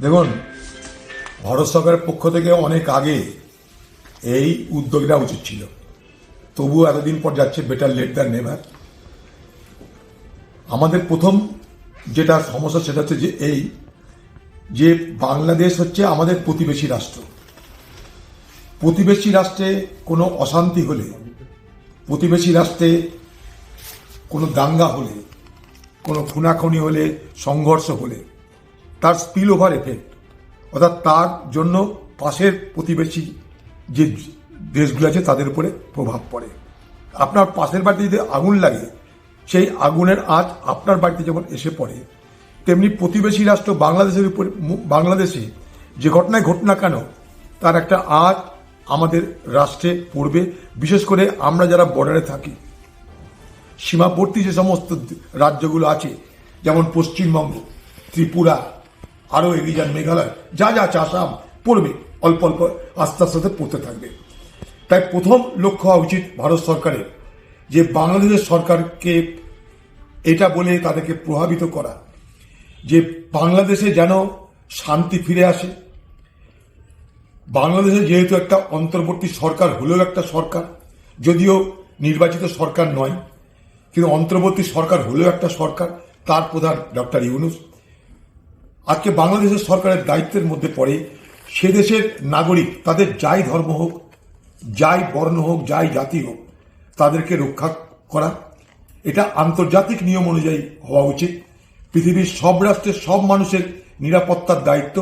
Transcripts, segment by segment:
দেখুন, ভারত সরকারের পক্ষ থেকে অনেক আগে এই উদ্যোগ নেওয়া উচিত ছিল, তবুও এতদিন পর যাচ্ছে। Better late than never. আমাদের প্রথম যেটা সমস্যা সেটা হচ্ছে যে বাংলাদেশ হচ্ছে আমাদের প্রতিবেশী রাষ্ট্র। প্রতিবেশী রাষ্ট্রে কোনো অশান্তি হলে, প্রতিবেশী রাষ্ট্রে কোনো দাঙ্গা হলে, কোনো খুনাখুনি হলে, সংঘর্ষ হলে তার স্পিল ওভার এফেক্ট, অর্থাৎ তার জন্য পাশের প্রতিবেশী যে দেশগুলো আছে তাদের উপরে প্রভাব পড়ে। আপনার পাশের বাড়িতে যদি আগুন লাগে, সেই আগুনের আঁচ আপনার বাড়িতে যেমন এসে পড়ে, তেমনি প্রতিবেশী রাষ্ট্র বাংলাদেশের উপরে, বাংলাদেশে যে ঘটনায় ঘটনা কেন তার একটা আঁচ আমাদের রাষ্ট্রে পড়বে। বিশেষ করে আমরা যারা বর্ডারে থাকি, সীমাবর্তী যে সমস্ত রাজ্যগুলো আছে, যেমন পশ্চিমবঙ্গ, ত্রিপুরা, আরও এগিয়ে যান মেঘালয়, যা যা আসাম, পড়বে, অল্প অল্প আস্তে আস্তে পড়তে থাকবে। তাই প্রথম লক্ষ্য হওয়া উচিত ভারত সরকারের যে বাংলাদেশের সরকারকে এটা বলে তাদেরকে প্রভাবিত করা যে বাংলাদেশে যেন শান্তি ফিরে আসে। বাংলাদেশে যেহেতু একটা অন্তর্বর্তী সরকার হলেও একটা সরকার, যদিও নির্বাচিত সরকার নয়, কিন্তু অন্তর্বর্তী সরকার হলেও একটা সরকার, তার প্রধান ডক্টর ইউনূস। আজকে বাংলাদেশের সরকারের দায়িত্বের মধ্যে পড়ে সে দেশের নাগরিক, তাদের যাই ধর্ম হোক, যাই বর্ণ হোক, যাই জাতি হোক, তাদেরকে রক্ষা করা। এটা আন্তর্জাতিক নিয়ম অনুযায়ী হওয়া উচিত। পৃথিবীর সব রাষ্ট্রের সব মানুষের নিরাপত্তার দায়িত্ব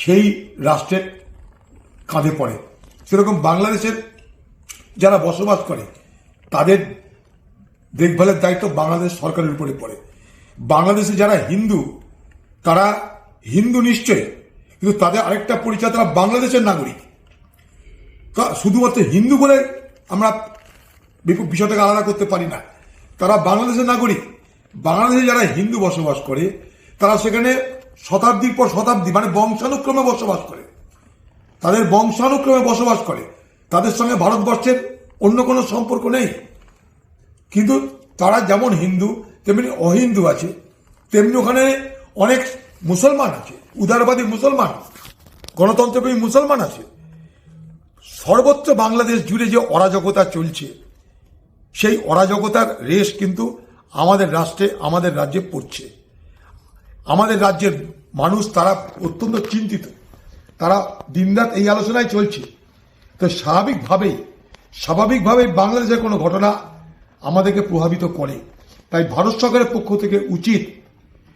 সেই রাষ্ট্রের কাঁধে পড়ে। সেরকম বাংলাদেশের যারা বসবাস করে তাদের দেখভালের দায়িত্ব বাংলাদেশ সরকারের উপরে পড়ে। বাংলাদেশে যারা হিন্দু, তারা হিন্দু নিশ্চয়, কিন্তু তাদের আরেকটা পরিচয়, তারা বাংলাদেশের নাগরিক। শুধুমাত্র হিন্দু বলে আমরা বিষয়টাকে আলাদা করতে পারি না। তারা বাংলাদেশের নাগরিক। বাংলাদেশে যারা হিন্দু বসবাস করে তারা সেখানে শতাব্দীর পর শতাব্দী, মানে বংশানুক্রমে বসবাস করে, তাদের বংশানুক্রমে বসবাস করে। তাদের সঙ্গে ভারতবর্ষের অন্য কোনো সম্পর্ক নেই। কিন্তু তারা যেমন হিন্দু তেমনি অহিন্দু আছে, তেমনি ওখানে অনেক মুসলমান আছে, উদারবাদী মুসলমান, গণতন্ত্রপ্রেমী মুসলমান আছে। সর্বত্র বাংলাদেশ জুড়ে যে অরাজকতা চলছে, সেই অরাজকতার রেশ কিন্তু আমাদের রাষ্ট্রে, আমাদের রাজ্যে পড়ছে। আমাদের রাজ্যের মানুষ তারা অত্যন্ত চিন্তিত, তারা দিনরাত এই আলোচনায় চলছে। তো স্বাভাবিকভাবেই বাংলাদেশের কোনো ঘটনা আমাদেরকে প্রভাবিত করে। তাই ভারত সরকারের পক্ষ থেকে উচিত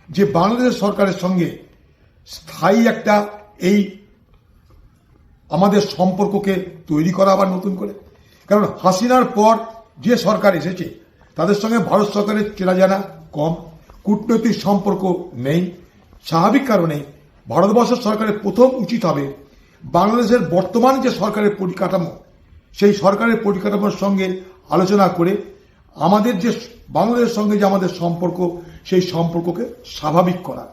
যে বাংলাদেশ সরকারের সঙ্গে স্থায়ী একটা এই আমাদের সম্পর্ককে তৈরি করা আবার নতুন করে। কারণ হাসিনার পর যে সরকার এসেছে তাদের সঙ্গে ভারত সরকারের চেনা জানা কম, কূটনৈতিক সম্পর্ক নেই। স্বাভাবিক কারণে ভারতবর্ষ সরকারের প্রথম উচিত হবে বাংলাদেশের বর্তমান যে সরকারের পরিকাঠামো, সেই সরকারের পরিকাঠামোর সঙ্গে আলোচনা করে আমাদের যে বাংলাদেশের সঙ্গে যে আমাদের সম্পর্ক, সেই সম্পর্ককে স্বাভাবিক করা।